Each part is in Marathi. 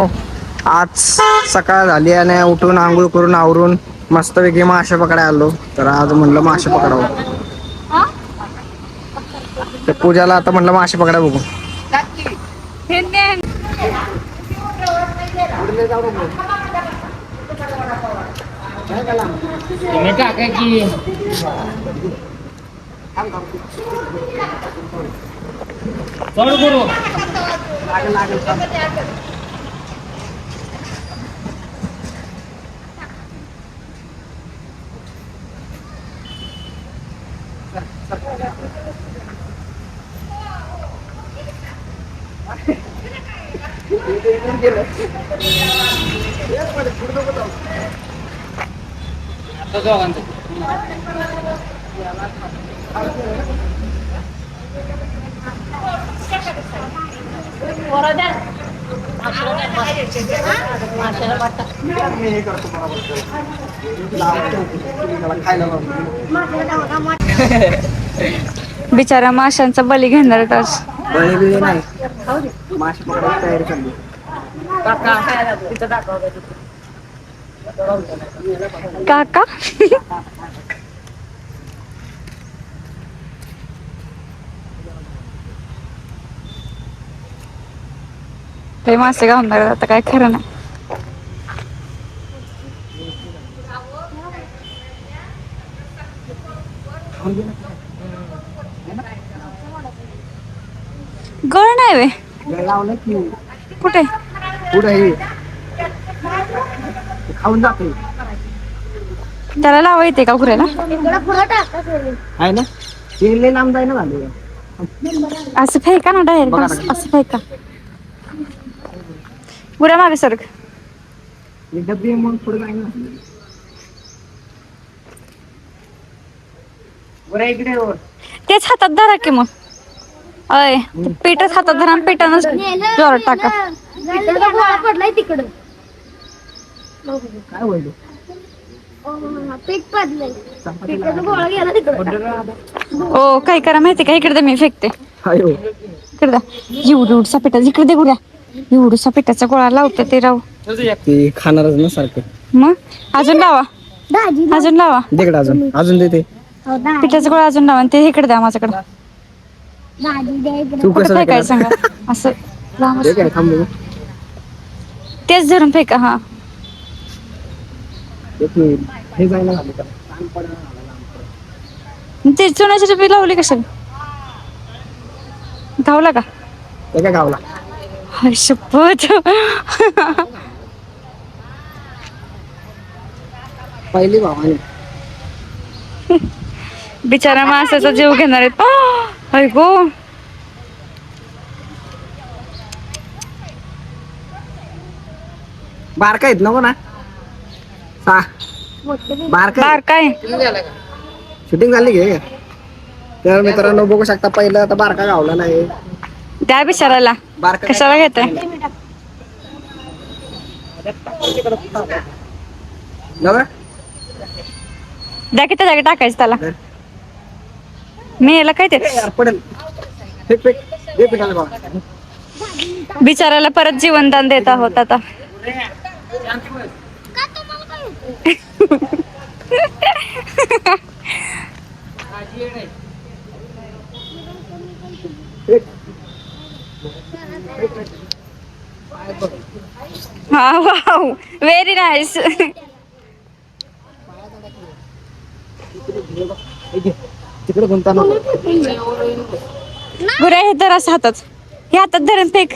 आज सकाळ झाली आणि उठून आंघोळ करून आवरून मस्तपैकी मासे पकडायला आलो. तर आज म्हणलं मासे पकडावं. तर पूजाला आता म्हणलं मासे पकडाय बघू. बिचारा माशांचा बली घेणार आज. बळी नाही, मासे पकडायची तयारी चालली. काका ते मासे घालणार आता काय खरं नाही. गळ नाही वे लावलं की कुठे पुढे खाऊन जाते. त्याला लावा येते का घुऱ्याला? आहे ना, ते लांब जाय ना झाले. असं फेका ना डायरेक्ट, असं फेका. गुऱ्या मागे सरक. डब्बी मग पुढे जाय ना. इकडे तेच हातात धरा की मग. अय पीठच हातात धरा, पिठानं जोरात टाका. पडलाय तिकडं. काय होईल? पीठ पडलंय. पिठाचा गोळा गेला तिकडं. ओ काय करा माहिती का, इकडे दे मी फेकते. इकडे द्या. एवढूसा पिठाचा इकडे दे गुऱ्या. एवढूसा पिठाचा गोळा लावते ते राहू. ते खाणारच ना सारखं. मग अजून लावा, अजून लावा. तिकडे अजून अजून देते. पिठाचा गोळा अजून लावा आणि ते इकडे द्या माझ्याकडे. तू कुठे कसं फेकायचं सांगा. असं लांब ते काय थांबू. तेच धरून फेका. हा हे जायला झालं का? ते चुनाची डबी लावली कशाला? धावला का? ते काय गावला? हाय शपथ. पहिली भावानी बिचारा माणसाचा जीव घेणार आहेत. ऐकू बारका आहेत नको ना. बार काय शूटिंग झाली घे. तर मित्रांनो बघू शकता, पहिलं आता बारका गावला नाही. त्या बिचाराला कशाला घेताय? द्या की त्या जागी टाकायचं त्याला. मी याला काय ते पडेल. बिचाराला परत जीवनदान देत आहोत आता. हा वाव व्हेरी नाईस. तिकडे गुंता नको. गुऱ्या हे तर असं हातात, हे हातात धरून फेक.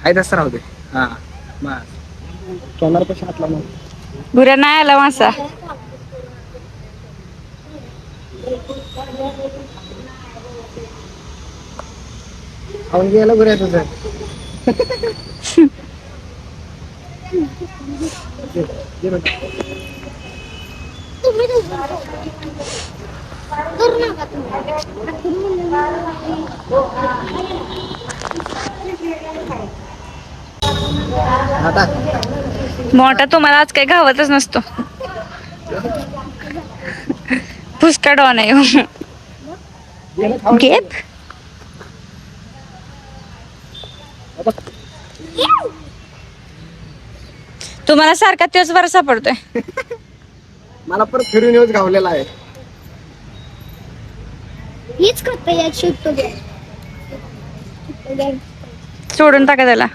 आहे तसं राहू दे. हा कॅमेरा पेक्षा हातला मग. गुऱ्या नाही आला मासा. खाऊन गेला गुऱ्या तुझं. मोठा तुम्हाला आज काही घावतच नसतो. फुसका डॉन आहे गेप. तुम्हाला सारखा तोच बरा सापडतोय. मला परत फिरून येऊच गावलेला आहे. हीच करते या शूट तो सोडून टाका त्याला.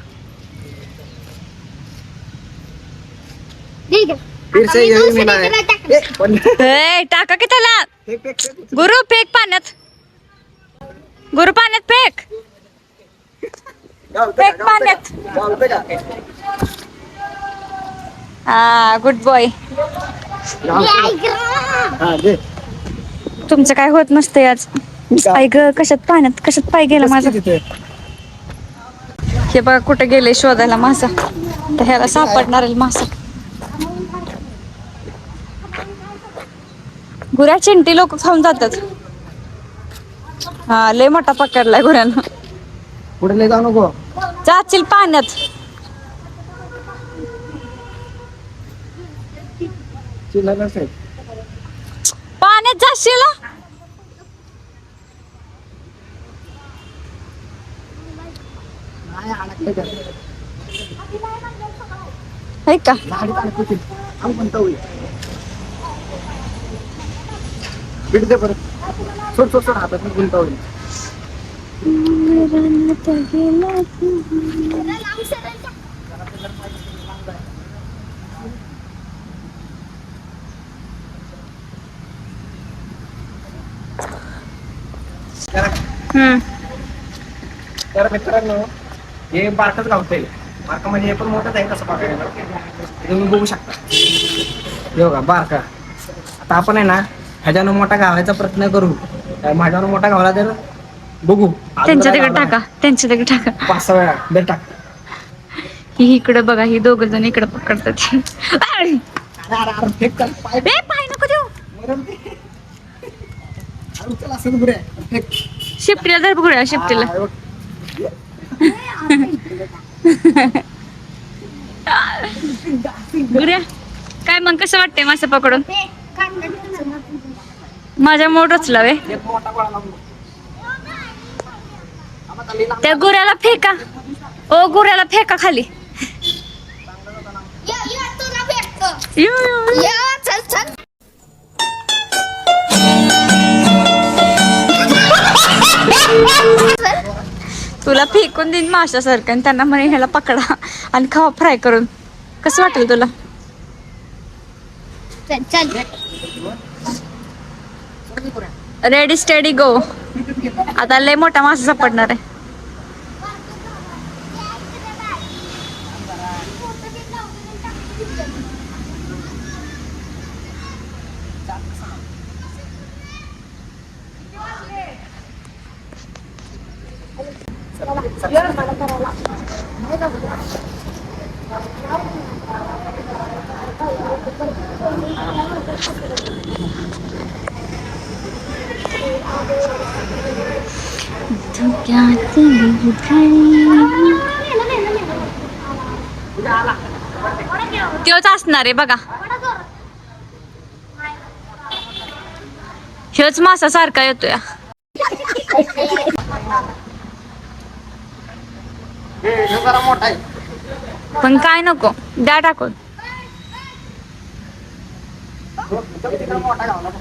ठीक आहे. फिर से यही मिला है. ए, पण- ए, टाका की त्याला. Fake, fake, fake. गुरु फेक पाण्यात. गुरु पाण्यात फेक. गावतंय का? फेक पाण्यात. गावतंय का? हा गुड बॉय. गावतंय. हा, दे. तुमचं काय होत नसतंय आज. पाय ग कशात पाण्यात कशात पाय गेला माझा. तिथे. हे बघा कुठे गेले शोधायला मासा. तर ह्याला सापडणार आहे मासा. गुऱ्या चिंटी लोक खाऊन जातात. हा लय मोठा पकडलाय गुऱ्यानं. पुढे लय जाऊ नको. जातील पाण्यात. चिल्ला नसेल. पाण्यात जाशील. नाही, अडकलं का? है का झाडीत अडकवतील. आऊ पण तवली. पीठ दे परत. सोड सोड सोड हातात गुंतवली. हम्म. तर मित्रांनो हे बारकच गावतंय. बारका म्हणजे हे पण मोठंच आहे तसं बघायला. तुम्ही बघू शकता. हे बघा बारका. आता आपण आहे ना ह्याच्यानं मोठा गावायचा प्रयत्न करू. माझ्यावर मोठा गावला तर बघू. त्यांच्या तिकडे टाका. त्यांच्या तिकडे टाका. 5-6 वेळा दर टाक. ही इकडे बघा. ही दोघ जण इकडे पकडतात. अरे अरे अरे फेक कर. पाय ए पाय नको देऊ. मरण ते. अरे चल असं बरे फेक. शिफ्टीला धर बघूया. शिफ्टीला हा, बघ. गुऱ्या काय मग कसं वाटतंय मासे पकडून. माझ्या मोठ रचला वे. एक मोठा गोळा लावून बघ. त्या गुऱ्याला फेका. ओ गुऱ्याला फेका खाली. यो, यो. चल चल तुला फेकून देईन माशासारखं आणि त्यांना म्हणे ह्याला पकडा आणि खावा फ्राय करून. कसं वाटेल तुला. चल रेडी स्टेडी गो. आता लय मोठा मासा सापडणार आहे. त्योच असणार आहे बघा. ह्योच मासा सारखा येतोय. हे जरा मोठा आहे. पण काय नको द्या टाकून. मोठा गावला बघ.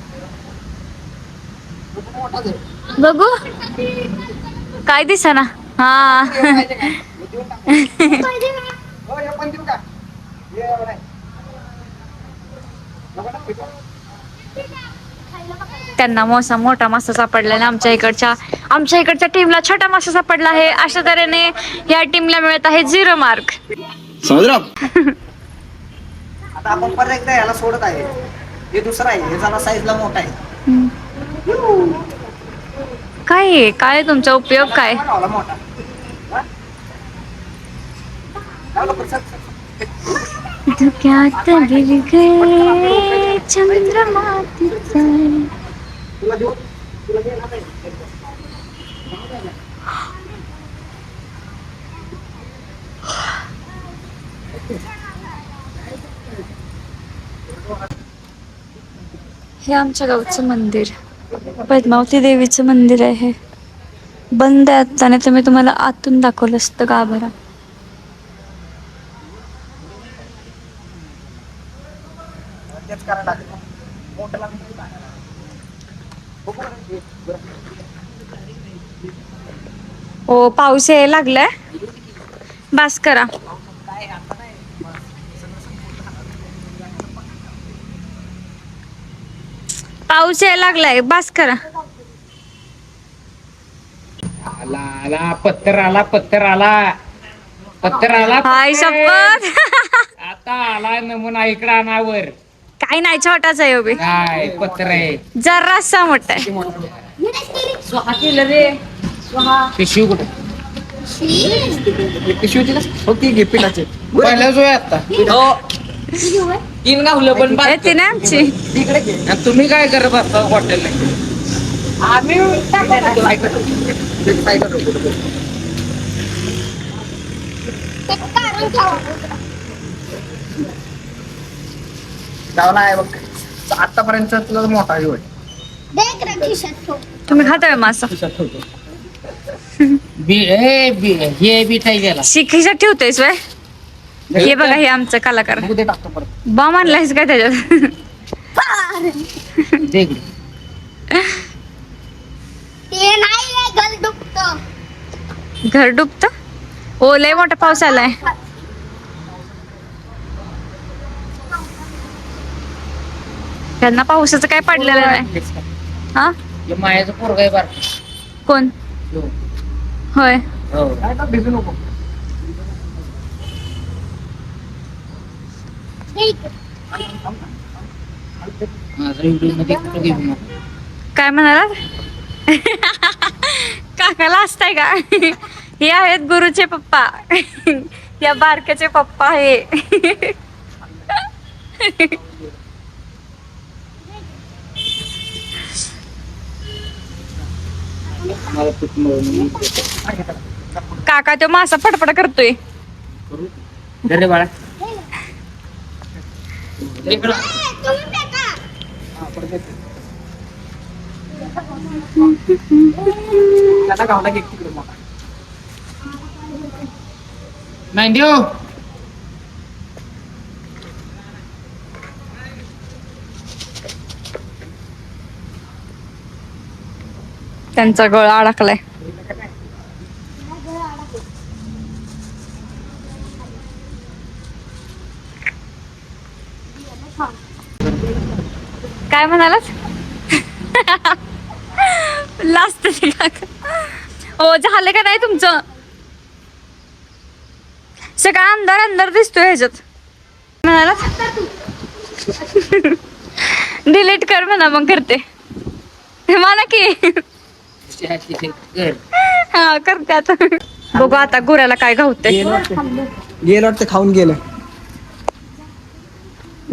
मोठाच आहे. बघू काय दिसना. हा हो, हे पण देऊ का? हे नाही. नको ना, फेकू. त्यांना मोठा मासा सापडला आणि आमच्या इकडच्या टीमला छोटा मासा सापडला आहे. अशा तऱ्हेने या टीमला मिळत आहे 0 मार्क. आता आपण परत एकदा याला सोडत आहे. हे दुसरा आहे. हे जरा साईजला मोठा आहे. काय तुमचा उपयोग काय. गावला मोठा. हा? गावला पण चल, चल. धुक्यात गिर गए चंद्रमा तिचा. तुला देऊ? तुला दे ना ताई. हे आमच्या गावचं मंदिर, पद्मावती देवीचं मंदिर आहे. बंद आहे आता, नाही तर मी तुम्हाला आतून दाखवलं असतं गाभारा. तेच करायला लागेल. मोठं लागलं. ओ पाऊस यायला लागलाय, बास करा. पाऊस यायला लागलाय, बास करा. आला आला पत्तर आला, पत्तर आला, पत्तर आला. हाय शपथ. आता आला नमुना इकडे अनावर. काही नाही, छोटाच आहे उभी. काय पत्तर आहे? जरासा मोठा आहे. पिशवी कुठे? पिशवी तिला होती घे पिठाचे. पहिला जो आहे आता. तीन गावलं पण येते ना आमची. तिकडे घे. आणि तुम्ही काय करत असता हॉटेलला? आम्ही गावला आहे बघ. आतापर्यंत तुझा मोठा आहे होय. देख रे खिशात ठेव. तुम्ही खाताय मासा? हे बीटाई गेला. शिखीचा ठेवतोयस वय. हे बघा, हे आमचं कलाकार. उद्या टाकतो परत. बॉम्ब आणलायस काय त्याच्यात? दे इकडे. ते नाही रे, गल दुखतं. घर डुबत. ओ लय मोठा पाऊस आलाय. त्यांना पावसाचं काय पडलेलं नाही. हा, हे मायाचं पोरग आहे बार. कोण? होय. काय का भिजू नको. माझा व्हिडिओ मध्ये कुठं घेऊ नको. काय म्हणाला? काकाला असताय का? हे आहेत गुरुचे पप्पा. या बारक्याचे पप्पा आहे. मला तूप मिळून. काका तो मासा फटफट करतोय. धर रे बाळा. तुम्ही फेका. त्याला गावला घे तिकडे मोठा. नाही देऊ. त्यांचा गळा अडकलाय. काय म्हणालात? लास्ट हो झालं का नाही तुमचं? सगळा अंधार अंधार दिसतोय ह्याच्यात. म्हणालात डिलीट कर म्हणा, मग करते. म्हणा की हा करते आता. बघू आता गुराला काय घावते. गेलं वाटतं, खाऊन गेलं.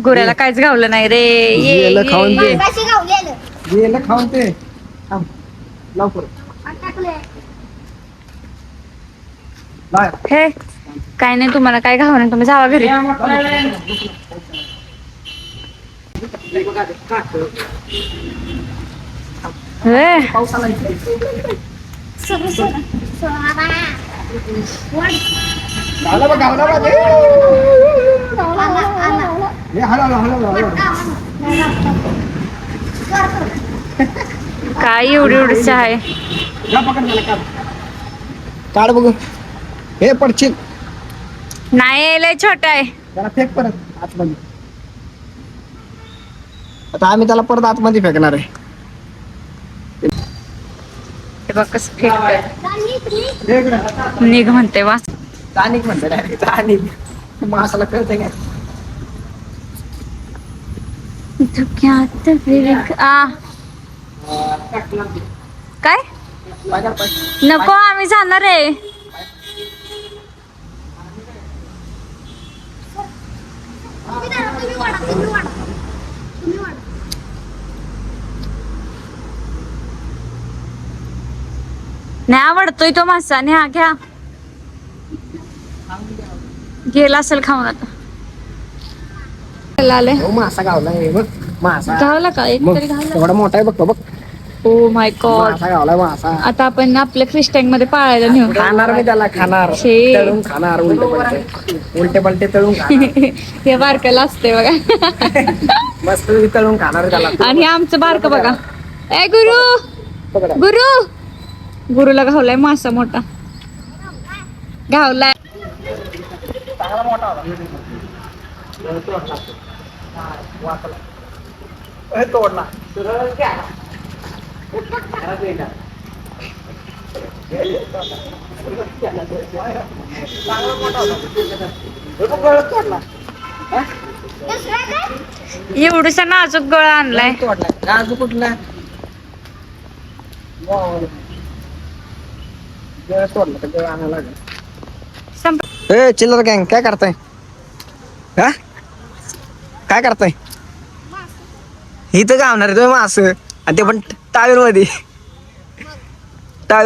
गुराला काहीच घावलं नाही रे. गेलं खाऊन ते. मागाशी गावलेलं. गेलं खाऊन ते. थांब. लाव परत. टाकले. लाव. हे काय नाही, तुम्हाला काय घाव नाही, तुम्ही जावा घरी. हे पावसाला सर सर सोळा. गावला बघ, गावला बघ. हे हलवलं, हलवलं. काय एवढी एवढीच आहे. जा पकड मला, काढ. काढ बघू. हे पडशील. नाही लय छोटा आहे. त्याला फेक परत आतमध्ये. आता आम्ही त्याला परत आतमध्ये फेकणार आहे. हे बघ कसं फेकतोय. हे इकडं. निघ म्हणते वा. तानिक म्हणतो डायरेक्ट. तानिक. मासाला कळतंय काय? धुक्यात विवेक. काय नको, आम्ही जाणार आहे. तुम्ही वाढा, तुम्ही वाढा. तुम्ही वाढा. नाही आवडतोय तो मासा. न्या घ्या. गेला असेल खाऊन आता. आले हो मासा गावला आहे बघ. मासा घावला का एक मग तरी घावला एवढा मोठा आहे बघ बघ. ओ माय गॉड मासा गावला मासा. आता आपण आपल्या फिश टँक मध्ये पाळायला नेऊ खाणार मी त्याला खाणार शे. तळून खाणार उलटे पलटे तळून खाणार हे बारकाला असते बघा मस्त तळून खाणार त्याला. आणि हे आमचं बारक बघा ए गुरु गुरु गुरुला घावलाय मासा मोठा घावलाय चांगला मोठा होता. तोडला दुसरा काय? एवढूसा नाजूक गळा आणलाय तोडला राजू कुठला तोडला तर गळ आणायला लागेल. संप- ए चिल्लर गँग काय करताय हा काय करताय इथं गावणार आहे तुम्ही मास आणि ते पण टावेल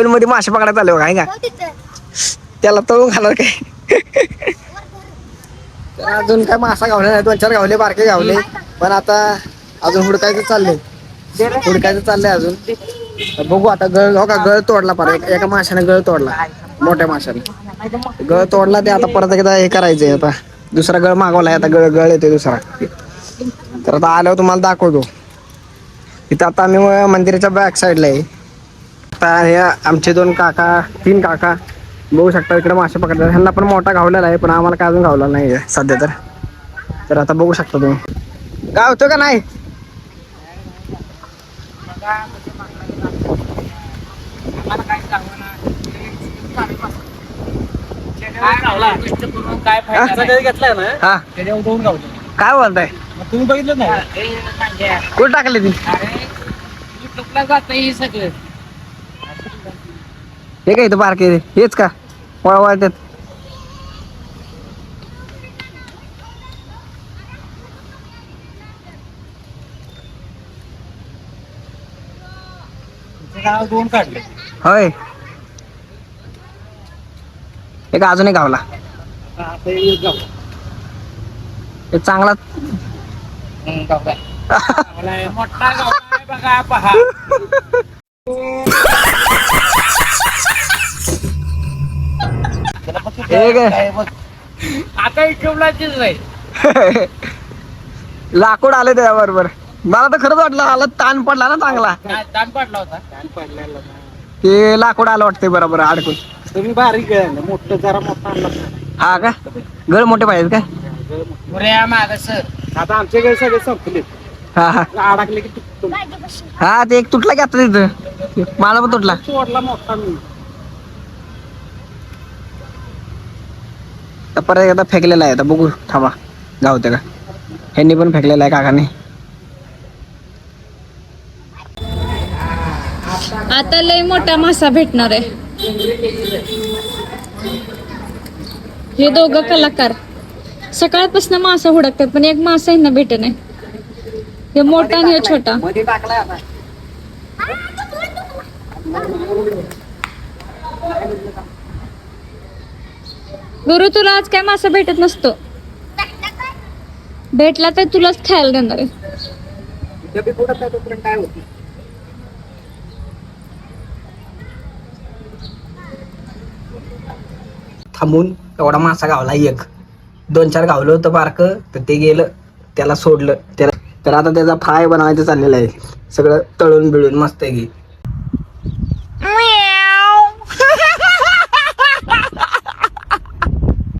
मध्ये मासे पकडायला आले काय का हो तिथं. त्याला तळून खाणार काय तर अजून काय मासा गावले नाही 2-4 गावले बारके गावले पण आता अजून हुडकायचं चाललंय अजून बघू आता गळ हो का गळ तोडला परत एका माशाने गळ तोडला मोठ्या माशाने गळ तोडला ते आता परत एकदा हे करायचंय आता दुसरा गळ मागवलाय आता गळ येतोय दुसरा तर आता आल्यावर तुम्हाला दाखवतो इथं आता आम्ही मंदिराच्या बॅक साईडला आहे आता हे आमचे 3 काका बघू शकता इकडे मासे पकडतात ह्यांना पण मोठा गावलेला आहे पण आम्हाला काय अजून गावला नाही सध्या तर आता बघू शकता तुम्ही गावतो का नाही घेतलाय ना हा त्याच्यावर दोन गावतो काय बोलताय तुम्ही बघितलं नाही कुठं टाकले ती युट्यूबला जात हे सगळं हे काय इथं बारके हेच का वळवळतात गाव दोन काढले होय एक अजूनही गावला आता एक गाव एक चांगला मोठा गाव आहे बघा पहा एक आता युट्यूबलाचीच नाही लाकूड आले त्याबरोबर मला तर खरंच वाटलं आला ताण पडला ना चांगला ताण पडला होता ताण पडलेला ते लाकूड आलं वाटतंय बरोबर अडकून तुम्ही बारीक गळालं मोठं जरा मोठा आणला हा का गळ मोठे पाहिजेत काय पुऱ्या माग सर आता आमच्याकडे सगळे संपले हा हा अडकले की तुटतो बागेपाशी. हा ते एक तुटला की आता तिथं मला पण तुटला तोडला मोठा मी तर परत एकदा फेकलेला आहे आता बघू थांबा गावते का ह्यांनी पण फेकलेला आहे काकाने आता लय मोठा मासा भेटणार आहे हे दोघं कलाकार सकाळपासून मासा हुडकतात पण एक मासा यांना भेट नाही हे मोठा आणि हे छोटा मध्ये टाकलाय आता गुरु तुला आज काय मासा भेटत नसतो भेटला तर तुलाच खायला देणार आहे काय होती थांबून एवढा मासा गावला एक 2-4 गावलं होतं बारक तर ते गेलं त्याला सोडलं त्याला तर आता त्याचा फ्राय बनवायचं चाललेलं आहे सगळं तळून बिळून मस्त आहे की